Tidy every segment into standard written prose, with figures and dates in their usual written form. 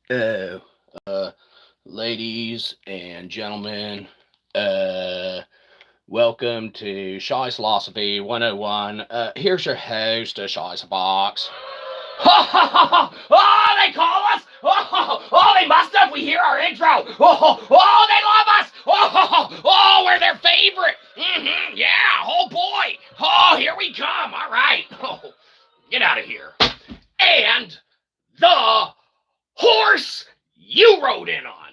Uh, uh, Ladies and gentlemen, uh, welcome to Shyzalosophy 101. Here's your host, Shyzabox. Ha ha ha ha! Oh, they call us! They must have! We hear our intro! They love us! We're their favorite! Yeah, oh boy! Oh, here we come! All right! Get out of here. And the horse you rode in on.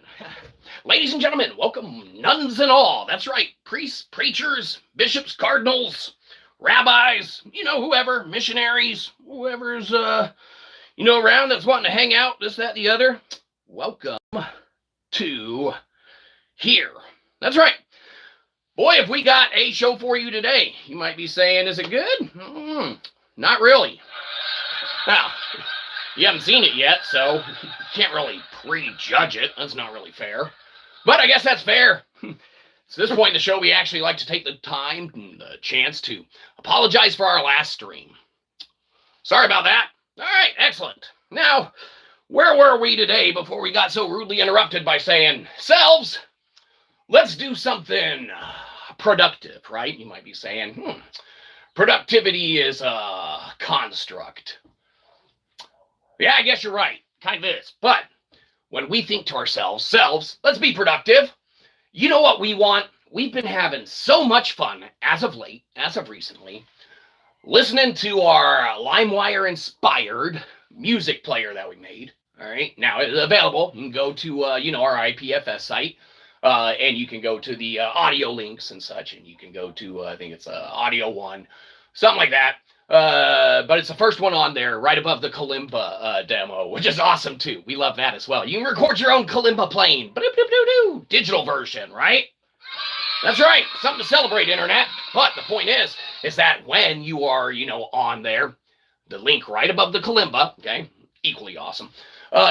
Ladies and gentlemen, welcome, nuns and all. That's right, priests, preachers, bishops, cardinals, rabbis, whoever, missionaries, whoever's, around that's wanting to hang out, this, that, the other. Welcome to here. That's right. Boy, if we got a show for you today. You might be saying, is it good? Not really. Now, you haven't seen it yet, so you can't really prejudge it. That's not really fair. But I guess that's fair. It's this point in the show we actually like to take the time and the chance to apologize for our last stream. Sorry about that. All right, excellent. Now, where were we today before we got so rudely interrupted by saying, selves, let's do something productive, right? You might be saying, productivity is a construct. Yeah, I guess you're right. Kind of is. But when we think to ourselves, let's be productive. You know what we want? We've been having so much fun as of late, as of recently, listening to our Limewire inspired music player that we made. All right. Now it's available. You can go to, our IPFS site, and you can go to the audio links and such, and you can go to, I think it's Audio One, something like that. But it's the first one on there, right above the kalimba demo, which is awesome too. We love that as well. You can record your own kalimba playing, digital version, right? That's right, something to celebrate, internet. But the point is that when you are, on there, the link right above the kalimba, okay, equally awesome,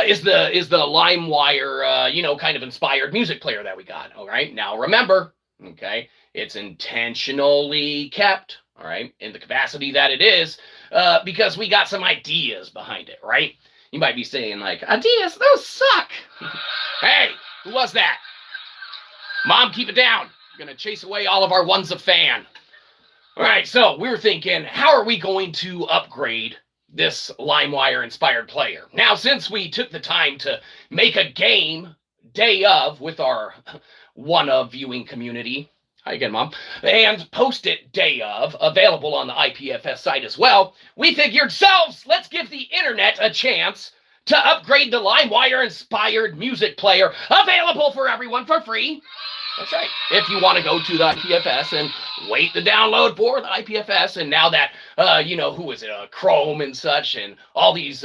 is the Limewire, kind of inspired music player that we got. All right, now remember, okay, it's intentionally kept. All right, in the capacity that it is, because we got some ideas behind it, right? You might be saying, like, ideas, those suck. Hey, who was that? Mom, keep it down. You're going to chase away all of our ones of fan. All right, so we were thinking, how are we going to upgrade this Limewire-inspired player? Now, since we took the time to make a game day of with our one-of viewing community, hi again, Mom, and post it day of, available on the IPFS site as well, we figured, let's give the internet a chance to upgrade the Limewire-inspired music player, available for everyone for free. That's right. If you want to go to the IPFS and wait to download for the IPFS, and now that, who is it, Chrome and such, and all these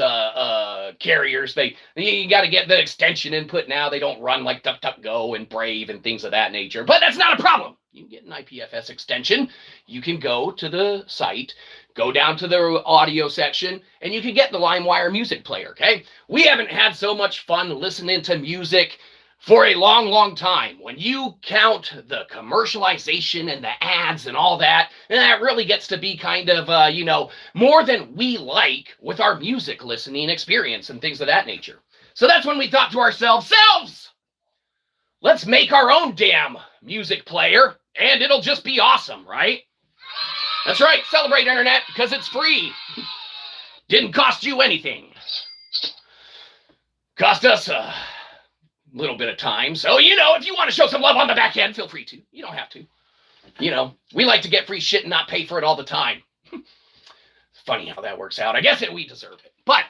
carriers, you got to get the extension input now. They don't run like DuckDuckGo and Brave and things of that nature. But that's not a problem. You can get an IPFS extension. You can go to the site, go down to the audio section, and you can get the Limewire music player, okay? We haven't had so much fun listening to music for a long, long time. When you count the commercialization and the ads and all that, and that really gets to be kind of, more than we like with our music listening experience and things of that nature. So that's when we thought to ourselves, let's make our own damn music player, and it'll just be awesome, right? That's right, celebrate, internet, because it's free. Didn't cost you anything. Cost us a little bit of time. So, if you want to show some love on the back end, feel free to. You don't have to. We like to get free shit and not pay for it all the time. It's funny how that works out. I guess we deserve it. But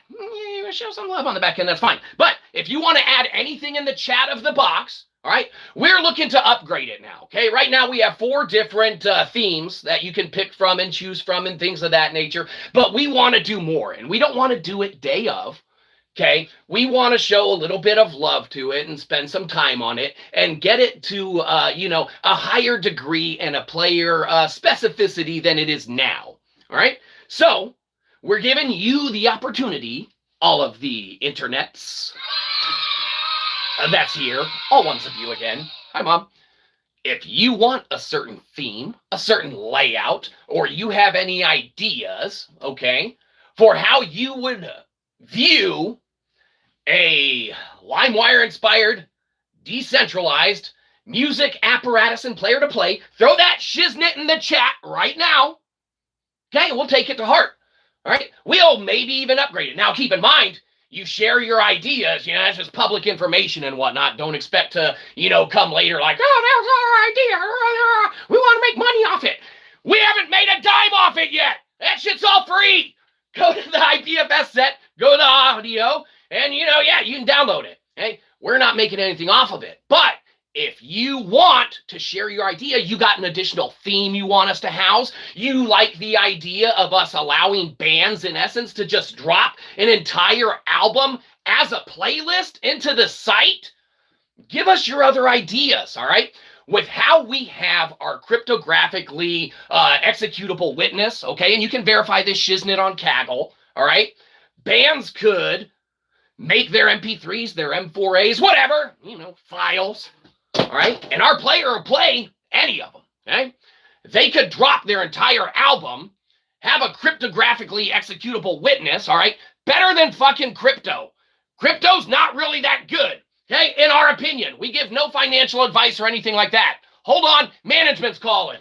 show some love on the back end, that's fine. But if you want to add anything in the chat of the box, all right, we're looking to upgrade it now, okay? Right now we have 4 different themes that you can pick from and choose from and things of that nature. But we want to do more, and we don't want to do it day of. Okay, we want to show a little bit of love to it and spend some time on it and get it to, a higher degree and a player specificity than it is now. All right, so we're giving you the opportunity, all of the internets that's here, all ones of you again. Hi, Mom. If you want a certain theme, a certain layout, or you have any ideas, okay, for how you would view a Limewire-inspired, decentralized music apparatus and player to play. Throw that shiznit in the chat right now. Okay, we'll take it to heart. All right, we'll maybe even upgrade it. Now, keep in mind, you share your ideas, it's just public information and whatnot. Don't expect to, come later like, oh, that was our idea. We want to make money off it. We haven't made a dime off it yet. That shit's all free. Go to the IPFS set, go to the audio, and, you can download it. Okay, we're not making anything off of it. But if you want to share your idea, you got an additional theme you want us to house, you like the idea of us allowing bands, in essence, to just drop an entire album as a playlist into the site, give us your other ideas, all right? With how we have our cryptographically executable witness, okay, and you can verify this shiznit on Kaggle, all right? Bands could make their MP3s, their M4As, whatever, files, all right? And our player will play any of them, okay? They could drop their entire album, have a cryptographically executable witness, all right? Better than fucking crypto. Crypto's not really that good, okay? In our opinion, we give no financial advice or anything like that. Hold on, management's calling.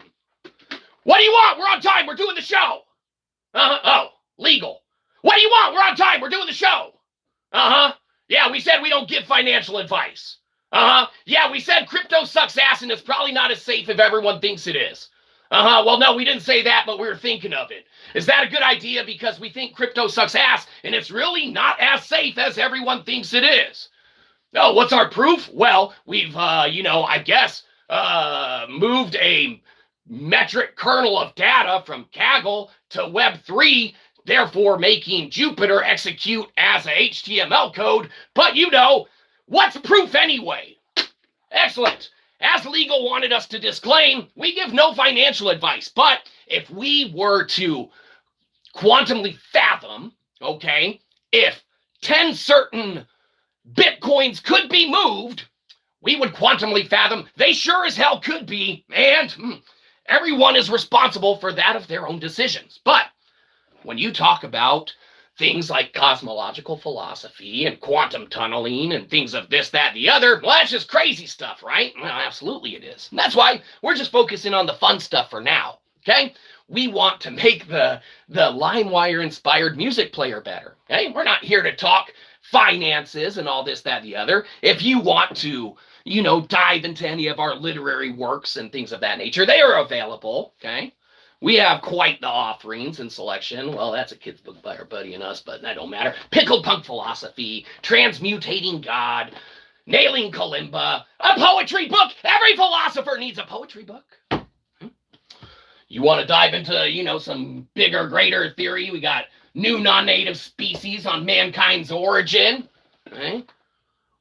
What do you want? We're on time. We're doing the show. Oh, legal. What do you want? We're on time. We're doing the show. Yeah, we said we don't give financial advice. Yeah, we said crypto sucks ass and it's probably not as safe if everyone thinks it is. Well, no, we didn't say that, but we were thinking of it. Is that a good idea? Because we think crypto sucks ass and it's really not as safe as everyone thinks it is. Oh, what's our proof? Well, we've, I guess, moved a metric kernel of data from Kaggle to web3, therefore making Jupyter execute as a HTML code. But what's proof anyway? Excellent. As legal wanted us to disclaim, we give no financial advice. But if we were to quantumly fathom, okay, if 10 certain Bitcoins could be moved, we would quantumly fathom they sure as hell could be. And everyone is responsible for that of their own decisions. But when you talk about things like cosmological philosophy and quantum tunneling and things of this, that, the other, well, that's just crazy stuff, right? Well, absolutely it is. And that's why we're just focusing on the fun stuff for now, okay? We want to make the Limewire-inspired music player better, okay? We're not here to talk finances and all this, that, the other. If you want to, dive into any of our literary works and things of that nature, they are available, okay? We have quite the offerings and selection. Well, that's a kid's book by our buddy and us, but that don't matter. Pickled Punk Philosophy, Transmutating God, Nailing Kalimba, a poetry book. Every philosopher needs a poetry book. You want to dive into, some bigger, greater theory? We got New Non-Native Species on Mankind's Origin. Okay?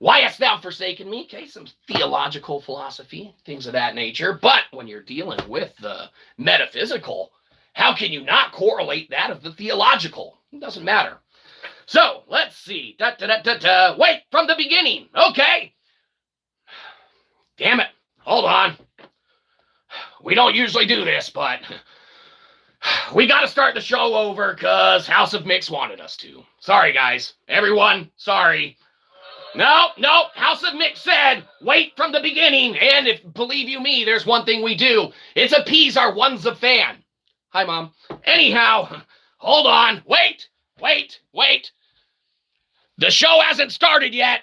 Why hast thou forsaken me? Okay, some theological philosophy, things of that nature. But when you're dealing with the metaphysical, how can you not correlate that of the theological? It doesn't matter. So, let's see. Wait, from the beginning. Okay. Damn it. Hold on. We don't usually do this, but we got to start the show over because House of Mix wanted us to. Sorry, guys. Everyone, sorry. No, House of Mix said, wait from the beginning. And if, believe you me, there's one thing we do. It's appease our ones of fan. Hi, Mom. Anyhow, hold on. Wait. The show hasn't started yet.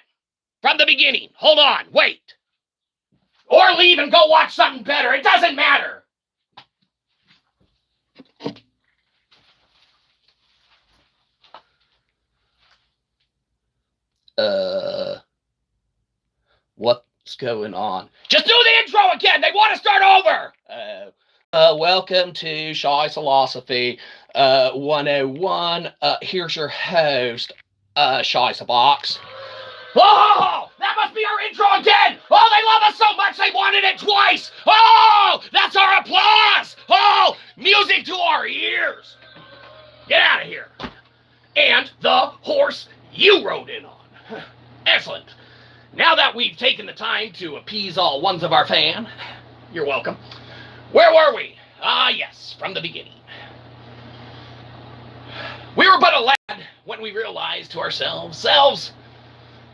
From the beginning. Hold on. Wait. Or leave and go watch something better. It doesn't matter. What's going on? Just do the intro again. They want to start over. Welcome to Shyzalosophy 101. Here's your host, Shyzabox. Oh, that must be our intro again. Oh, they love us so much they wanted it twice. Oh, that's our applause. Oh, music to our ears. Get out of here. And the horse you rode in on. Excellent. Now that we've taken the time to appease all ones of our fan, you're welcome. Where were we? Yes, from the beginning. We were but a lad when we realized to ourselves,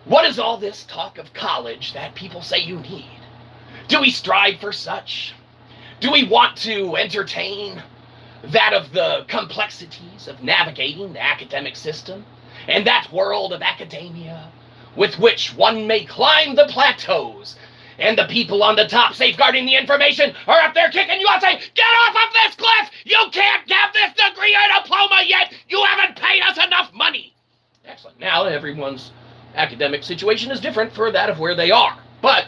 What is all this talk of college that people say you need? Do we strive for such? Do we want to entertain that of the complexities of navigating the academic system and that world of academia with which one may climb the plateaus and the people on the top safeguarding the information are up there kicking you out saying, get off of this cliff! You can't have this degree or diploma yet! You haven't paid us enough money! Excellent. Now everyone's academic situation is different for that of where they are. But,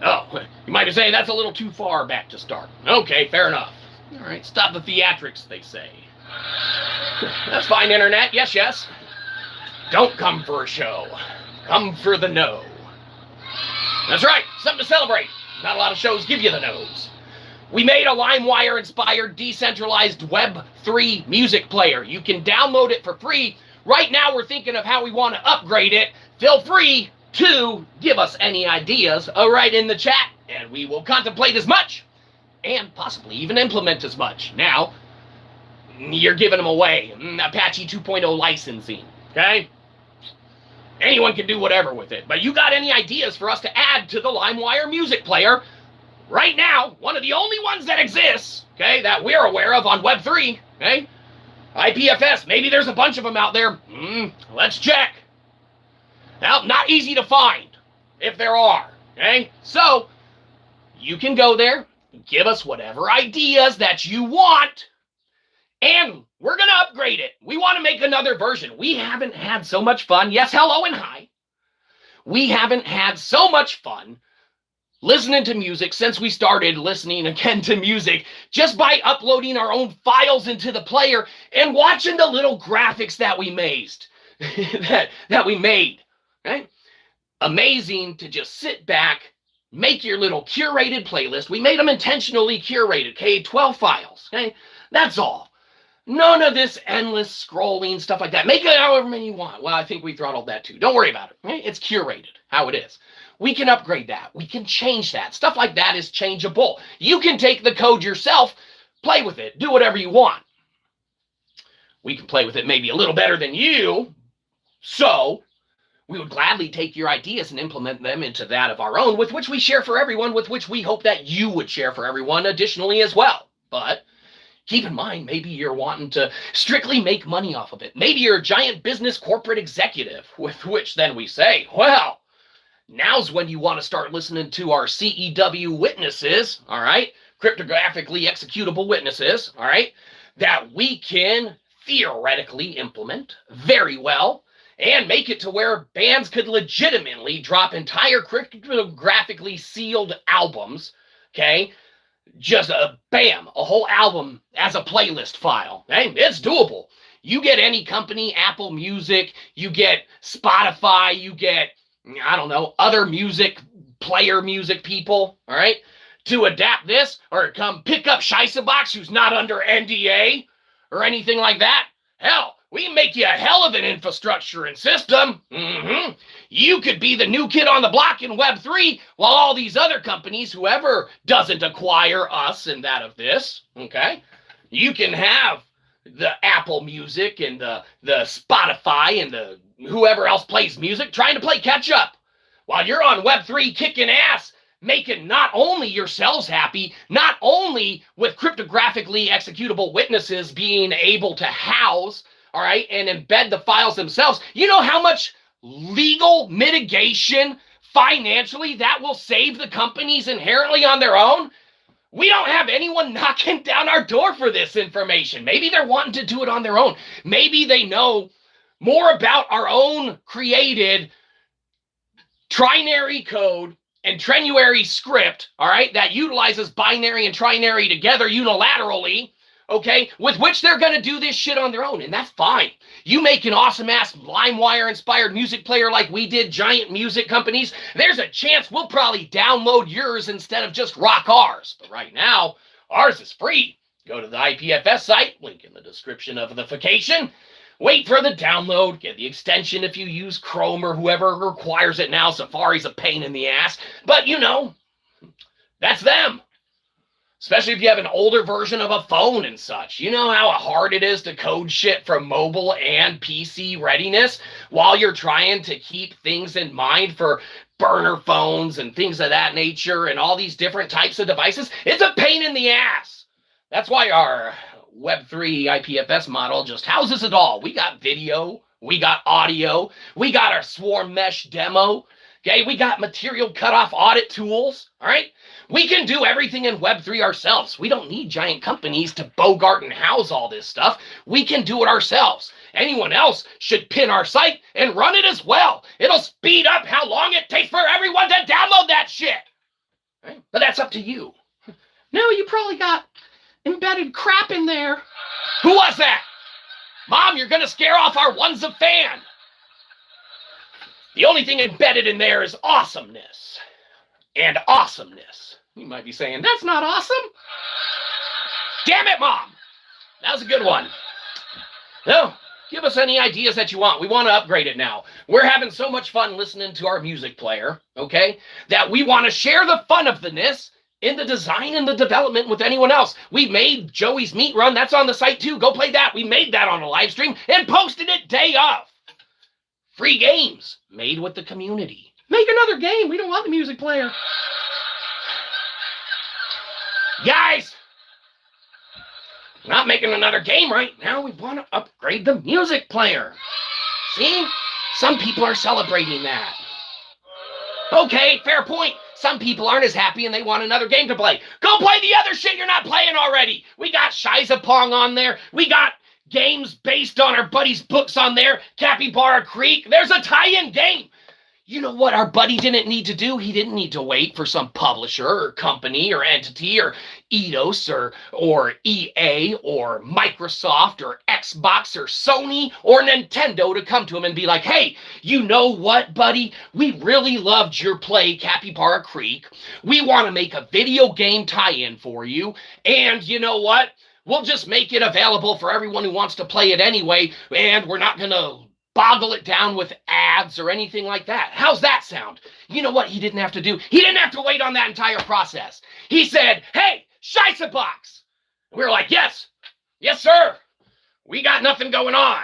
you might be saying that's a little too far back to start. Okay, fair enough. All right, stop the theatrics, they say. That's fine, Internet. Yes, yes. Don't come for a show. Come for the no. That's right, something to celebrate. Not a lot of shows give you the no's. We made a Limewire-inspired, decentralized web3 music player. You can download it for free. Right now, we're thinking of how we want to upgrade it. Feel free to give us any ideas right in the chat, and we will contemplate as much and possibly even implement as much. Now, you're giving them away. Apache 2.0 licensing, okay? Anyone can do whatever with it, but you got any ideas for us to add to the Limewire music player? Right now, one of the only ones that exists, okay, that we're aware of on Web3, okay? IPFS, maybe there's a bunch of them out there. Let's check. Now, not easy to find, if there are, okay? So, you can go there, give us whatever ideas that you want, and we're going to upgrade it. We want to make another version. We haven't had so much fun. Yes, hello and hi. We haven't had so much fun listening to music since we started listening again to music just by uploading our own files into the player and watching the little graphics that we made. that we made. Right? Amazing to just sit back, make your little curated playlist. We made them intentionally curated, okay? 12 files, okay? That's all. None of this endless scrolling, stuff like that. Make it however many you want. Well, I think we throttled that too. Don't worry about it, right? It's curated, how it is. We can upgrade that. We can change that. Stuff like that is changeable. You can take the code yourself, play with it, do whatever you want. We can play with it maybe a little better than you, so we would gladly take your ideas and implement them into that of our own, with which we share for everyone, with which we hope that you would share for everyone additionally as well. But keep in mind, maybe you're wanting to strictly make money off of it. Maybe you're a giant business corporate executive, with which then we say, well, now's when you want to start listening to our CEW witnesses, all right? Cryptographically executable witnesses, all right? That we can theoretically implement very well and make it to where bands could legitimately drop entire cryptographically sealed albums, okay? Just bam, a whole album as a playlist file. Okay? It's doable. You get any company, Apple Music, you get Spotify, you get, I don't know, other music, player music people, all right, to adapt this or come pick up Shyzabox, who's not under NDA or anything like that. Hell, we make you a hell of an infrastructure and system. You could be the new kid on the block in Web3 while all these other companies, whoever doesn't acquire us and that of this, okay? You can have the Apple Music and the Spotify and the whoever else plays music trying to play catch up while you're on Web3 kicking ass, making not only yourselves happy, not only with cryptographically executable witnesses being able to house, all right, and embed the files themselves. You know how much legal mitigation financially that will save the companies inherently on their own? We don't have anyone knocking down our door for this information. Maybe they're wanting to do it on their own. Maybe they know more about our own created trinary code and tenuary script, all right, that utilizes binary and trinary together unilaterally, okay, with which they're going to do this shit on their own, and that's fine. You make an awesome-ass Limewire-inspired music player like we did, giant music companies, there's a chance we'll probably download yours instead of just rock ours. But right now, ours is free. Go to the IPFS site, link in the description of the vacation, wait for the download, get the extension if you use Chrome or whoever requires it now. Safari's a pain in the ass, but you know, that's them. Especially if you have an older version of a phone and such. You know how hard it is to code shit from mobile and PC readiness while you're trying to keep things in mind for burner phones and things of that nature and all these different types of devices? It's a pain in the ass. That's why our web3 IPFS model just houses it all. We got video, we got audio, we got our swarm mesh demo. Okay, we got material cutoff audit tools, all right? We can do everything in Web3 ourselves. We don't need giant companies to bogart and house all this stuff. We can do it ourselves. Anyone else should pin our site and run it as well. It'll speed up how long it takes for everyone to download that shit. Right? But that's up to you. No, you probably got embedded crap in there. Who was that? Mom, you're going to scare off our ones of fan. The only thing embedded in there is awesomeness. And awesomeness. You might be saying, that's not awesome. Damn it, Mom. That was a good one. No, give us any ideas that you want. We want to upgrade it now. We're having so much fun listening to our music player, okay, that we want to share the fun of this in the design and the development with anyone else. We made Joey's Meat Run. That's on the site too. Go play that. We made that on a live stream and posted it day of. Free games made with the community. Make another game. We don't want the music player. Guys, not making another game right now. We want to upgrade the music player. See? Some people are celebrating that. Okay, fair point. Some people aren't as happy and they want another game to play. Go play the other shit you're not playing already. We got Shyzapong on there. We got games based on our buddy's books on there. Capybara Creek. There's a tie-in game. You know what our buddy didn't need to do? He didn't need to wait for some publisher or company or entity or Eidos or EA or Microsoft or Xbox or Sony or Nintendo to come to him and be like, hey, you know what, buddy? We really loved your play, Capybara Creek. We want to make a video game tie-in for you. And you know what? We'll just make it available for everyone who wants to play it anyway, and we're not going to boggle it down with ads or anything like that. How's that sound? You know what he didn't have to do? He didn't have to wait on that entire process. He said, hey, Shyzabox. We were like, yes, sir. We got nothing going on.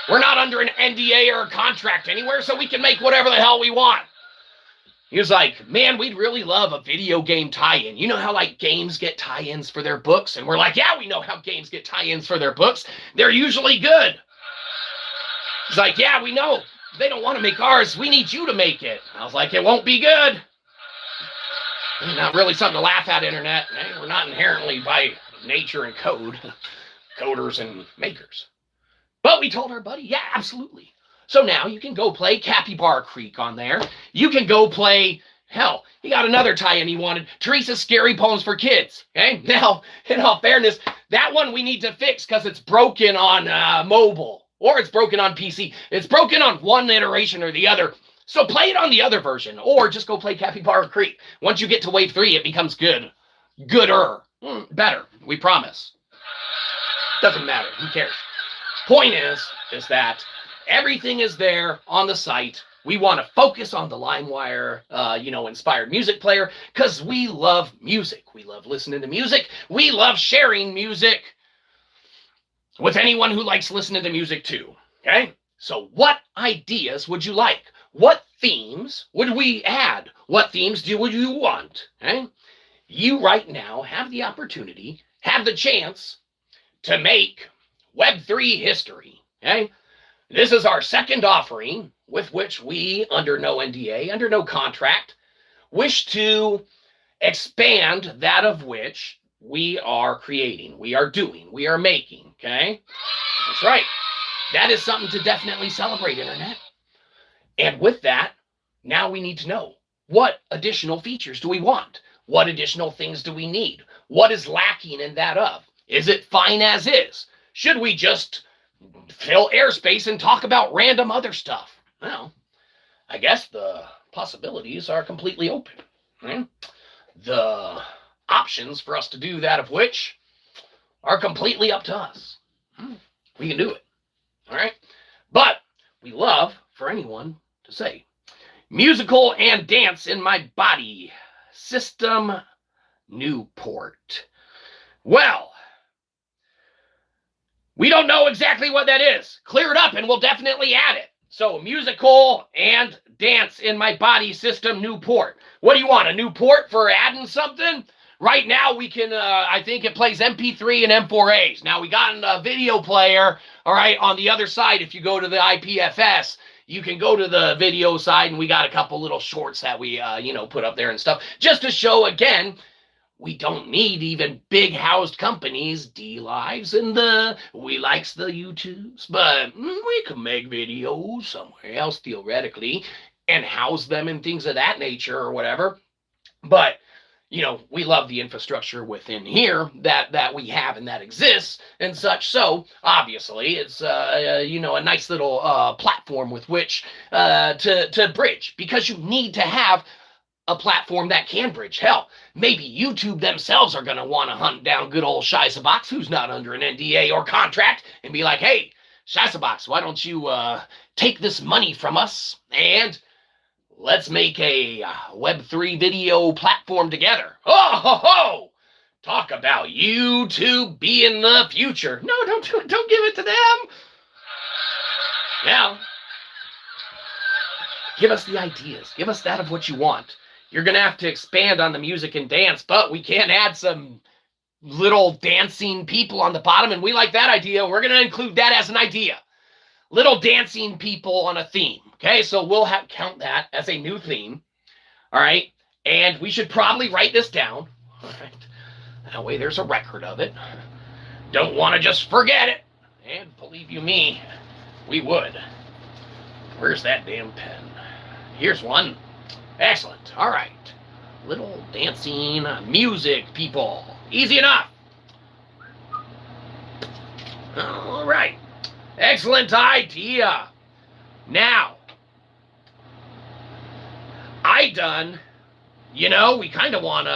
We're not under an NDA or a contract anywhere, so we can make whatever the hell we want. He was like, man, we'd really love a video game tie-in. You know how like games get tie-ins for their books? And we're like, yeah, we know how games get tie-ins for their books. They're usually good. He's like, yeah, we know. They don't want to make ours. We need you to make it. I was like, it won't be good. Not really something to laugh at, Internet. We're not inherently by nature and code, coders and makers. But we told our buddy, yeah, absolutely. So now you can go play Capybara Creek on there. You can go play, hell, he got another tie-in he wanted, Teresa's Scary Poems for Kids. Okay, now, in all fairness, that one we need to fix because it's broken on mobile. Or it's broken on PC. It's broken on one iteration or the other. So play it on the other version. Or just go play Capybara Creek. Once you get to wave 3, it becomes good. Gooder. Better. We promise. Doesn't matter. Who cares? Point is that everything is there on the site. We want to focus on the Limewire, inspired music player because we love music. We love listening to music. We love sharing music with anyone who likes listening to music too, okay? So what ideas would you like? What themes would we add? What themes would you want, okay? You right now have the opportunity, have the chance to make Web3 history, okay? This is our second offering with which we, under no NDA, under no contract, wish to expand that of which we are creating, we are doing, we are making, okay? That's right. That is something to definitely celebrate, Internet. And with that, now we need to know, what additional features do we want? What additional things do we need? What is lacking in that of? Is it fine as is? Should we just fill airspace and talk about random other stuff? Well, I guess the possibilities are completely open. Right? The options for us to do that of which are completely up to us. We can do it. All right? But we love for anyone to say, musical and dance in my body. System Newport. Well, we don't know exactly what that is. Clear it up and we'll definitely add it. So musical and dance in my body system, Newport. What do you want, a Newport for adding something? Right now we can, I think it plays MP3 and M4As. Now we got a video player, all right, on the other side. If you go to the IPFS, you can go to the video side and we got a couple little shorts that we, put up there and stuff. Just to show, again, we don't need even big housed companies, D-Lives and we likes the YouTubes, but we can make videos somewhere else theoretically and house them and things of that nature or whatever. But, we love the infrastructure within here that we have and that exists and such. So obviously it's, a nice little platform with which to bridge, because you need to have a platform that can bridge. Hell, maybe YouTube themselves are going to want to hunt down good old Shyzabox, who's not under an NDA or contract, and be like, hey, Shyzabox, why don't you take this money from us and let's make a web3 video platform together. Oh, ho, ho! Talk about YouTube being the future. No, don't give it to them. Now, give us the ideas. Give us that of what you want. You're going to have to expand on the music and dance, but we can add some little dancing people on the bottom, and we like that idea. We're going to include that as an idea. Little dancing people on a theme. Okay, so we'll count that as a new theme. All right, and we should probably write this down. All right, that way there's a record of it. Don't want to just forget it. And believe you me, we would. Where's that damn pen? Here's one. Excellent. All right. Little dancing music people. Easy enough. All right. Excellent idea. Now, we kind of want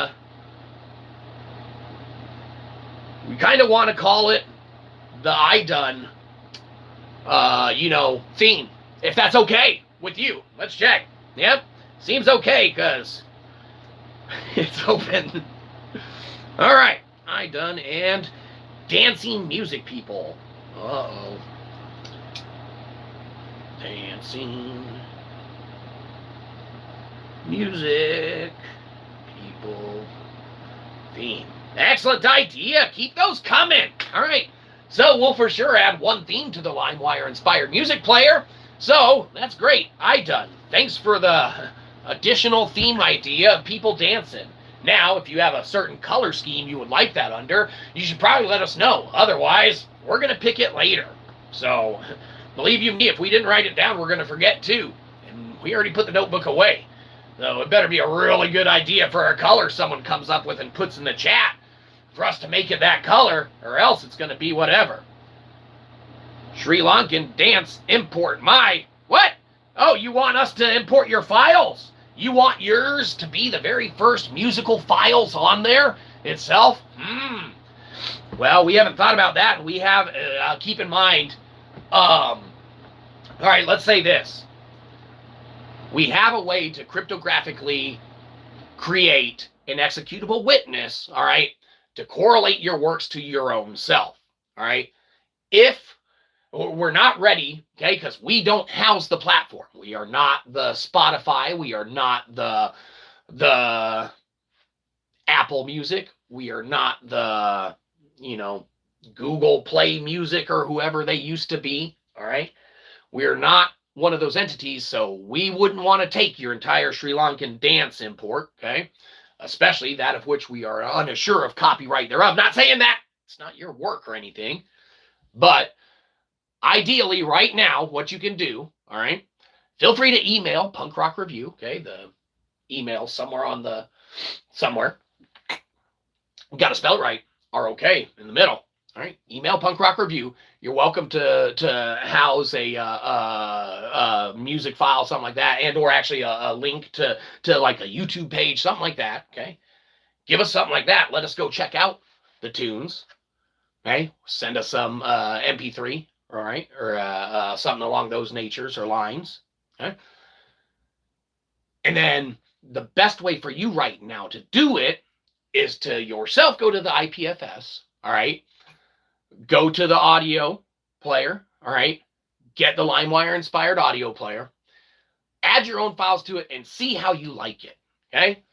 to call it the theme. If that's okay with you. Let's check. Yep. Seems okay, because it's open. All right. And dancing music people. Uh-oh. Dancing music people theme. Excellent idea. Keep those coming. All right. So we'll for sure add one theme to the Limewire inspired music player. So that's great. Thanks for the additional theme idea of people dancing. Now, if you have a certain color scheme you would like that under, you should probably let us know. Otherwise, we're going to pick it later. So, believe you me, if we didn't write it down, we're going to forget too. And we already put the notebook away. So, it better be a really good idea for a color someone comes up with and puts in the chat for us to make it that color, or else it's going to be whatever. Sri Lankan dance import my... What? Oh, you want us to import your files? You want yours to be the very first musical files on there itself? Well, we haven't thought about that. We have, keep in mind, all right, let's say this. We have a way to cryptographically create an executable witness, all right, to correlate your works to your own self, all right? If we're not ready, okay, because we don't house the platform. We are not the Spotify. We are not the Apple Music. We are not the, Google Play Music or whoever they used to be, all right? We are not one of those entities, so we wouldn't want to take your entire Sri Lankan dance import, okay? Especially that of which we are unsure of copyright thereof. Not saying that it's not your work or anything, but ideally, right now, what you can do, all right, feel free to email punkrokreview, okay, the email somewhere. We got to spell it right, R-O-K in the middle, all right, email punkrokreview. You're welcome to house a music file, something like that, and or actually a link to like a YouTube page, something like that, okay? Give us something like that. Let us go check out the tunes, okay? Send us some MP3. All right, or something along those natures or lines. Okay? And then the best way for you right now to do it is to yourself go to the IPFS, all right? Go to the audio player, all right? Get the Limewire inspired audio player. Add your own files to it and see how you like it, okay?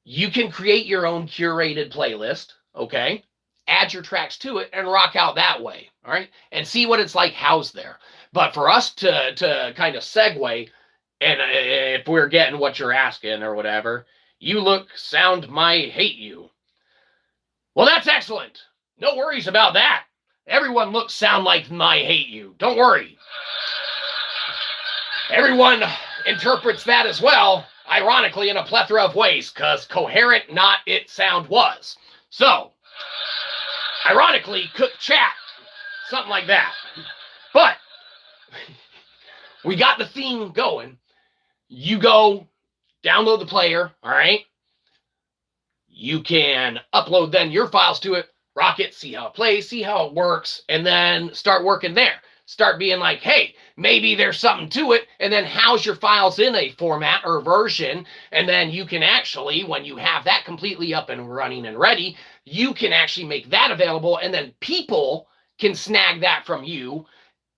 You can create your own curated playlist, okay? Add your tracks to it and rock out that way, all right? And see what it's like housed there. But for us to kind of segue, and if we're getting what you're asking or whatever, you look, sound, might hate you. Well, that's excellent. No worries about that. Everyone looks, sound like might hate you. Don't worry. Everyone interprets that as well, ironically, in a plethora of ways, because coherent, not it sound was. So, ironically, cook chat, something like that. But we got the theme going. You go download the player, all right? You can upload then your files to it, rock it, see how it plays, see how it works, and then start working there. Start being like, hey, maybe there's something to it, and then house your files in a format or version, and then you can actually, when you have that completely up and running and ready, you can actually make that available, and then people can snag that from you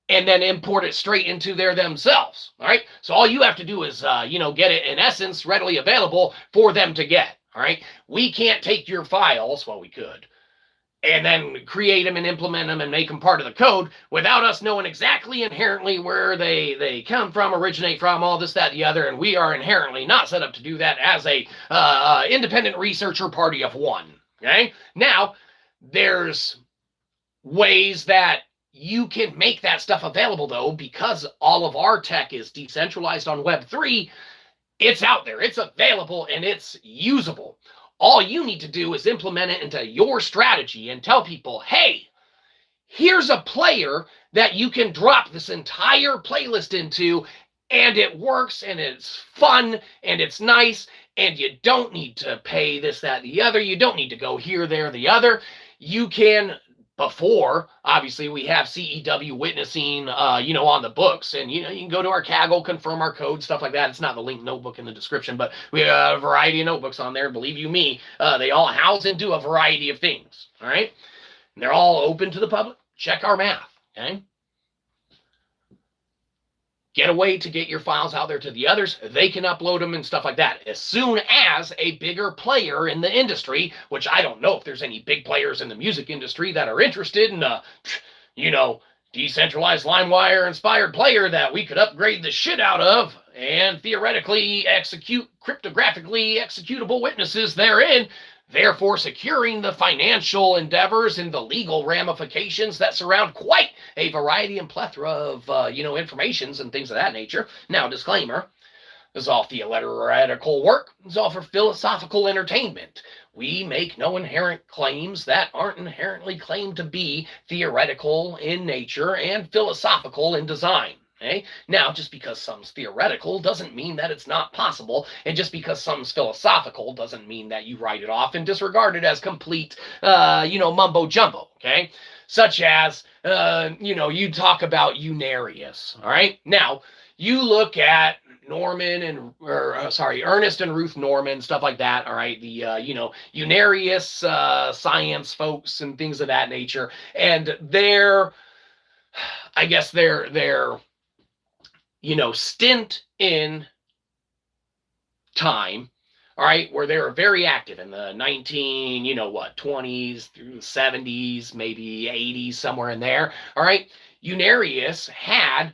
and then import it straight into there themselves, all right? So all you have to do is, get it, in essence, readily available for them to get, all right? We can't take your files, well, we could, and then create them and implement them and make them part of the code without us knowing exactly inherently where they come from, originate from, all this, that, the other, and we are inherently not set up to do that as a independent researcher party of one, okay? Now, there's ways that you can make that stuff available, though, because all of our tech is decentralized on Web3. It's out there, it's available, and it's usable. All you need to do is implement it into your strategy and tell people, hey, here's a player that you can drop this entire playlist into, and it works, and it's fun, and it's nice, and you don't need to pay this, that, the other. You don't need to go here, there, the other. You can, before, obviously, we have CEW witnessing, on the books, and, you can go to our Kaggle, confirm our code, stuff like that. It's not the link notebook in the description, but we have a variety of notebooks on there. Believe you me, they all house into a variety of things, all right? And they're all open to the public. Check our math, okay? Get a way to get your files out there to the others. They can upload them and stuff like that. As soon as a bigger player in the industry, which I don't know if there's any big players in the music industry that are interested in a, decentralized Limewire inspired player that we could upgrade the shit out of and theoretically execute cryptographically executable witnesses therein, therefore securing the financial endeavors and the legal ramifications that surround quite a variety and plethora of, informations and things of that nature. Now, disclaimer, this is all theoretical work. It's all for philosophical entertainment. We make no inherent claims that aren't inherently claimed to be theoretical in nature and philosophical in design. Okay? Now, just because something's theoretical doesn't mean that it's not possible, and just because something's philosophical doesn't mean that you write it off and disregard it as complete, mumbo jumbo, okay? Such as, you talk about Unarius, all right? Now, you look at Ernest and Ruth Norman, stuff like that, all right? The, Unarius science folks and things of that nature, and their stint in time, all right, where they were very active in the 20s through the 70s, maybe 80s, somewhere in there, all right, Unarius had,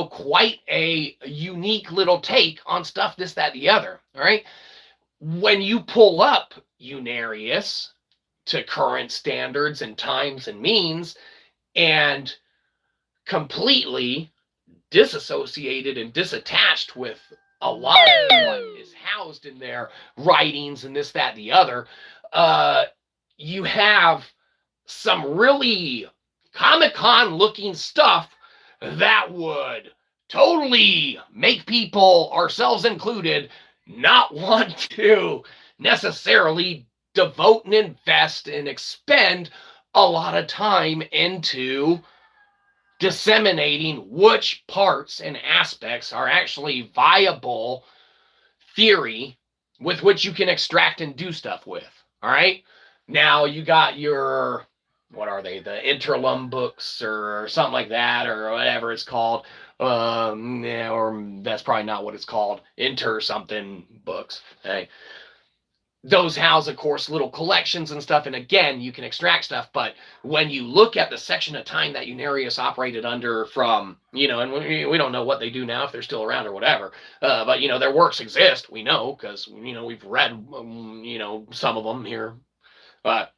quite a unique little take on stuff, this, that, the other, all right? When you pull up Unarius to current standards and times and means and completely disassociated and disattached with a lot of what is housed in their writings and this, that, the other, you have some really Comic-Con looking stuff that would totally make people, ourselves included, not want to necessarily devote and invest and expend a lot of time into disseminating which parts and aspects are actually viable theory with which you can extract and do stuff with. All right. Now you got your, what are they? The Interlum books or something like that, or whatever it's called. Yeah, or that's probably not what it's called. Inter something books. Okay. Those house, of course, little collections and stuff. And again, you can extract stuff. But when you look at the section of time that Unarius operated under from, and we don't know what they do now, if they're still around or whatever. But, their works exist. We know because, we've read, some of them here. But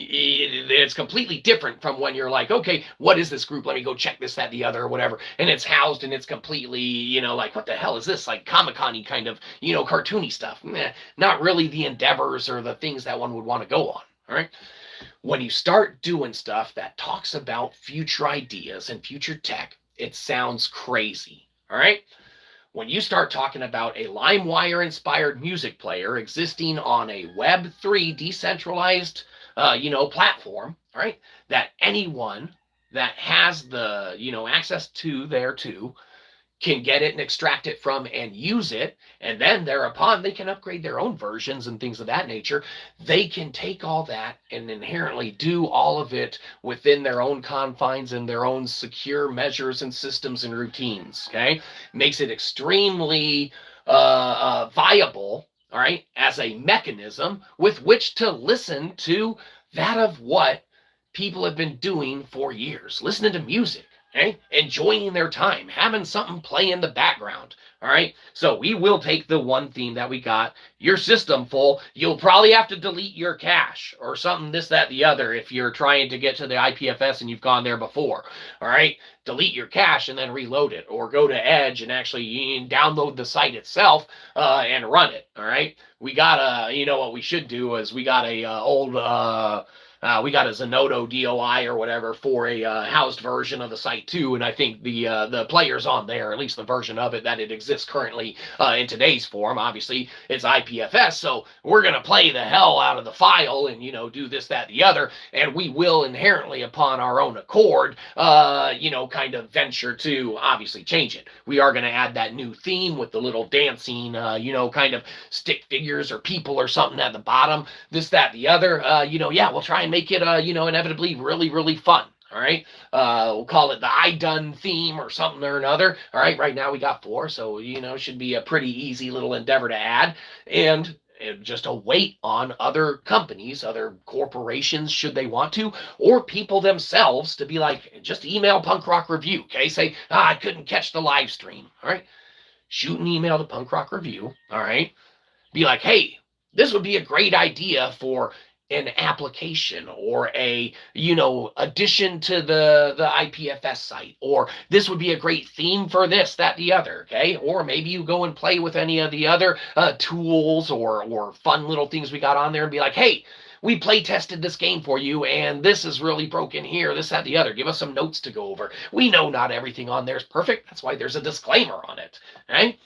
it's completely different from when you're like, okay, what is this group? Let me go check this, that, the other, or whatever. And it's housed and it's completely, like, what the hell is this? Like Comic-Con-y kind of, cartoony stuff. Not really the endeavors or the things that one would want to go on. All right. When you start doing stuff that talks about future ideas and future tech, it sounds crazy. All right. When you start talking about a Limewire inspired music player existing on a web3 decentralized platform, all right, that anyone that has the, access to thereto can get it and extract it from and use it. And then thereupon they can upgrade their own versions and things of that nature. They can take all that and inherently do all of it within their own confines and their own secure measures and systems and routines. Okay. Makes it extremely viable, all right, as a mechanism with which to listen to that of what people have been doing for years, listening to music, okay, enjoying their time, having something play in the background. All right. So we will take the one theme that we got, your system full. You'll probably have to delete your cache or something, this, that, the other, if you're trying to get to the IPFS and you've gone there before. All right. Delete your cache and then reload it, or go to Edge and actually download the site itself and run it. All right. We got what we should do is we got a we got a Zenodo DOI or whatever for a housed version of the site too, and I think the player's on there, at least the version of it that it exists currently in today's form. Obviously, it's IPFS, so we're gonna play the hell out of the file and do this, that, the other, and we will inherently, upon our own accord, kind of venture to obviously change it. We are gonna add that new theme with the little dancing, kind of stick figures or people or something at the bottom. This, that, the other. Yeah, we'll try and make it, inevitably really, really fun. All right. We'll call it the I done theme or something or another. All right. Right now we got 4. So, should be a pretty easy little endeavor to add. And just a wait on other companies, other corporations, should they want to, or people themselves to be like, just email Punk Rock Review. Okay. Say, I couldn't catch the live stream. All right. Shoot an email to Punk Rock Review. All right. Be like, hey, this would be a great idea for an application or a, addition to the IPFS site, or this would be a great theme for this, that, the other, okay? Or maybe you go and play with any of the other tools or fun little things we got on there and be like, hey, we play tested this game for you, and this is really broken here, this, that, the other. Give us some notes to go over. We know not everything on there is perfect. That's why there's a disclaimer on it, right?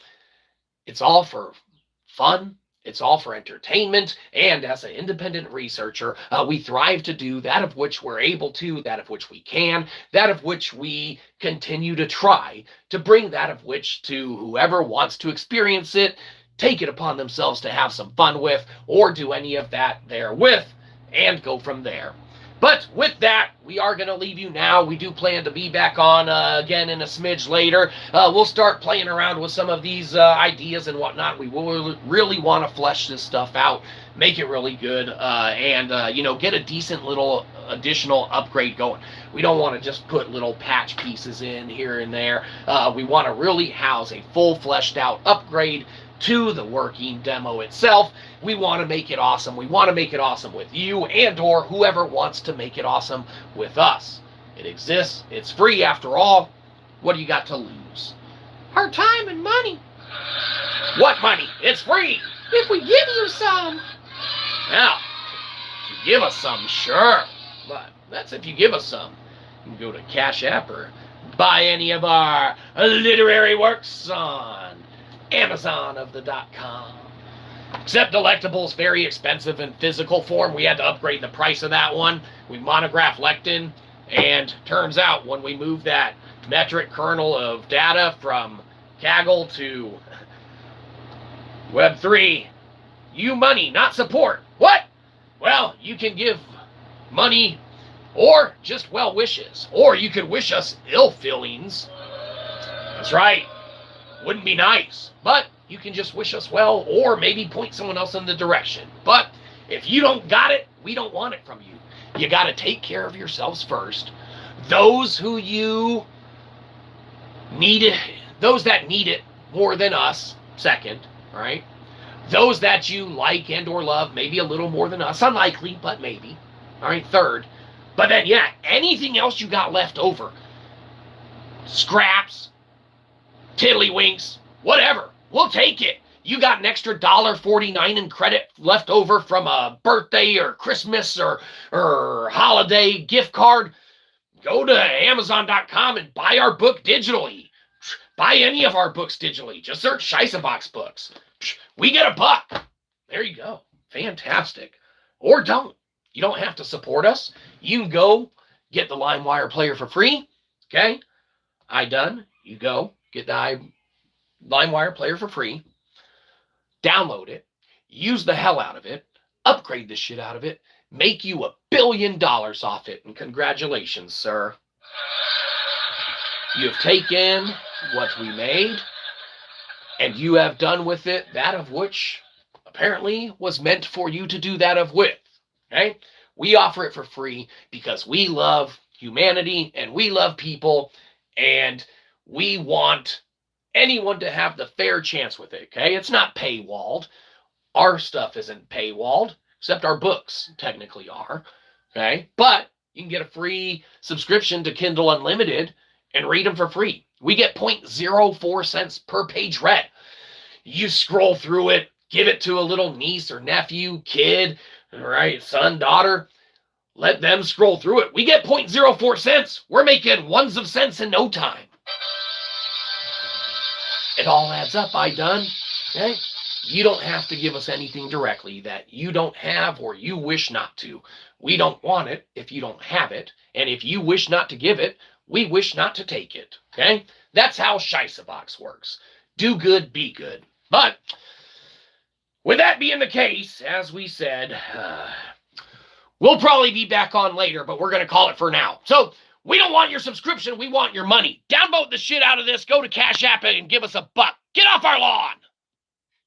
It's all for fun. It's all for entertainment, and as an independent researcher, we thrive to do that of which we're able to, that of which we can, that of which we continue to try to bring that of which to whoever wants to experience it, take it upon themselves to have some fun with, or do any of that therewith, and go from there. But with that, we are going to leave you now. We do plan to be back on again in a smidge later. We'll start playing around with some of these ideas and whatnot. We will really want to flesh this stuff out, make it really good, and get a decent little additional upgrade going. We don't want to just put little patch pieces in here and there. We want to really house a full fleshed out upgrade to the working demo itself. We want to make it awesome. We want to make it awesome with you and or whoever wants to make it awesome with us. It exists. It's free after all. What do you got to lose? Our time and money. What money? It's free. If we give you some. Now, if you give us some, sure. But that's if you give us some. You can go to Cashapp or buy any of our literary works on Amazon of the .com. Except Delectable's very expensive in physical form. We had to upgrade the price of that one. We monographed Lectin, and turns out when we move that metric kernel of data from Kaggle to web3, you money, not support. What? Well, you can give money or just well wishes. Or you could wish us ill feelings. That's right. Wouldn't be nice. But you can just wish us well or maybe point someone else in the direction. But if you don't got it, we don't want it from you. You got to take care of yourselves first. Those who you need it, those that need it more than us, second, right? Those that you like and or love, maybe a little more than us, unlikely, but maybe, all right, third. But then, yeah, anything else you got left over, scraps, tiddlywinks, whatever, we'll take it. You got an extra $1.49 in credit left over from a birthday or Christmas or holiday gift card, go to Amazon.com and buy our book digitally. Buy any of our books digitally. Just search Shyzabox books. We get $1. There you go. Fantastic. Or don't. You don't have to support us. You can go get the Limewire player for free. Okay? I done. You go get the Limewire player for free. Download it. Use the hell out of it. Upgrade the shit out of it. Make you $1 billion off it. And congratulations, sir. You have taken what we made, and you have done with it that of which apparently was meant for you to do that of with. Okay? We offer it for free because we love humanity and we love people, and we want anyone to have the fair chance with it. Okay? It's not paywalled. Our stuff isn't paywalled, except our books technically are. Okay? But you can get a free subscription to Kindle Unlimited and read them for free. We get 0.04 cents per page read. You scroll through it, give it to a little niece or nephew, kid, right, son, daughter. Let them scroll through it. We get 0.04 cents. We're making ones of cents in no time. It all adds up, I done. Okay? You don't have to give us anything directly that you don't have or you wish not to. We don't want it if you don't have it. And if you wish not to give it, we wish not to take it. Okay? That's how Shyzabox works. Do good, be good. But with that being the case, as we said, we'll probably be back on later, but we're going to call it for now. So we don't want your subscription. We want your money. Downvote the shit out of this. Go to Cashapp and give us $1. Get off our lawn.